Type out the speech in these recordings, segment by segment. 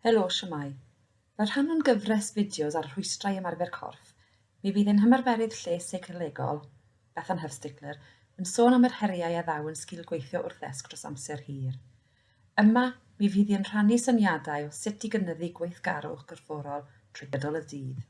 Helo, siamai. Fel rhan o'n gyfres fideos ar rhwystrau ymarfer corff, mi fydd ein hymarferydd lles seicolegol, Bethan Hufstigler, yn sôn am yr heriau a ddaw yn sgil gweithio wrth ddesg dros amser hir. Yma, mi fydd hi'n rhannu syniadau o sut i gynyddu gweithgarwch gorfforol trwy gydol y dydd.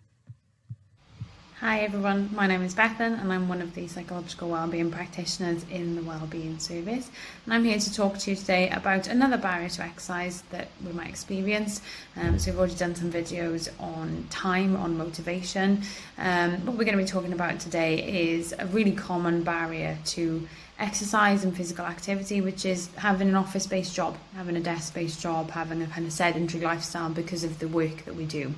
Hi everyone, my name is Bethan and I'm one of the psychological wellbeing practitioners in the Wellbeing Service, and I'm here to talk to you today about another barrier to exercise that we might experience. So we've already done some videos on time, on motivation. What we're going to be talking about today is a really common barrier to exercise and physical activity, which is having an office-based job, having a desk-based job, having a kind of sedentary lifestyle because of the work that we do.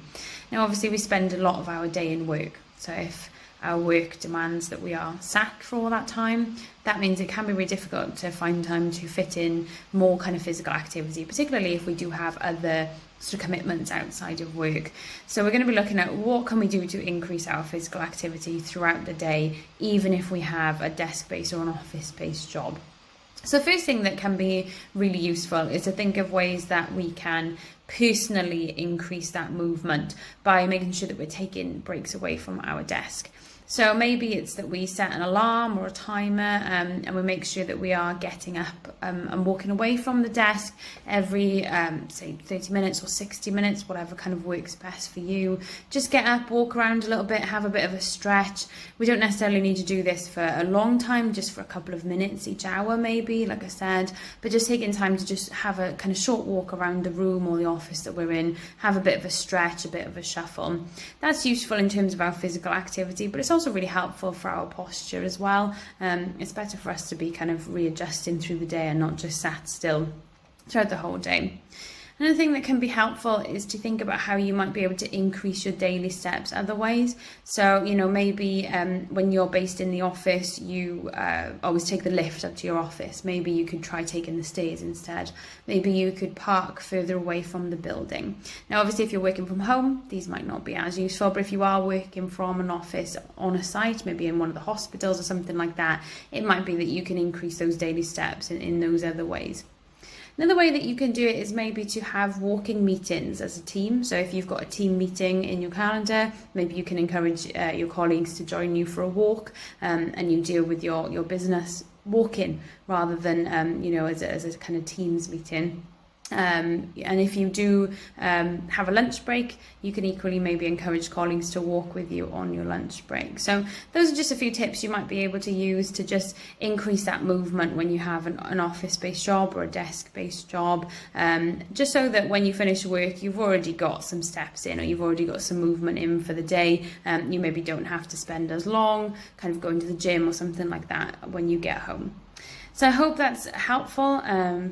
Now obviously we spend a lot of our day in work. So if our work demands that we are sat for all that time, that means it can be really difficult to find time to fit in more kind of physical activity, particularly if we do have other sort of commitments outside of work. So we're going to be looking at what can we do to increase our physical activity throughout the day, even if we have a desk-based or an office-based job. So the first thing that can be really useful is to think of ways that we can personally increase that movement by making sure that we're taking breaks away from our desk. So maybe it's that we set an alarm or a timer and we make sure that we are getting up and walking away from the desk every, say, 30 minutes or 60 minutes, whatever kind of works best for you. Just get up, walk around a little bit, have a bit of a stretch. We don't necessarily need to do this for a long time, just for a couple of minutes each hour maybe, like I said, but just taking time to just have a kind of short walk around the room or the office that we're in, have a bit of a stretch, a bit of a shuffle. That's useful in terms of our physical activity, but it's also really helpful for our posture as well. It's better for us to be kind of readjusting through the day and not just sat still throughout the whole day. Another thing that can be helpful is to think about how you might be able to increase your daily steps other ways. So, maybe when you're based in the office, you always take the lift up to your office. Maybe you could try taking the stairs instead. Maybe you could park further away from the building. Now, obviously, if you're working from home, these might not be as useful, but if you are working from an office on a site, maybe in one of the hospitals or something like that, it might be that you can increase those daily steps in those other ways. Another way that you can do it is maybe to have walking meetings as a team. So if you've got a team meeting in your calendar, maybe you can encourage your colleagues to join you for a walk and you deal with your business walking rather than, as a kind of teams meeting. And if you do have a lunch break, you can equally maybe encourage colleagues to walk with you on your lunch break. So those are just a few tips you might be able to use to just increase that movement when you have an office-based job or a desk-based job, just so that when you finish work, you've already got some steps in or you've already got some movement in for the day. You maybe don't have to spend as long kind of going to the gym or something like that when you get home. So I hope that's helpful.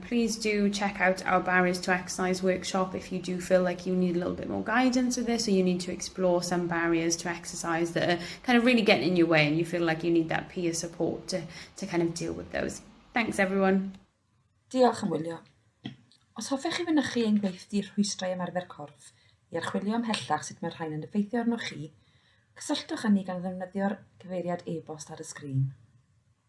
Please do check out our Barriers to Exercise workshop if you do feel like you need a little bit more guidance with this, or you need to explore some barriers to exercise that are kind of really getting in your way and you feel like you need that peer support to kind of deal with those. Thanks everyone. Diolch am wylio. Os hoffech chi fynychu ein gweithdi'r rhwystrau ymarfer corff i archwilio ymhellach sut mae'r rhain yn effeithio arnoch chi, cysylltwch â ni gan ddefnyddio'r cyfeiriad e-bost ar y sgrin.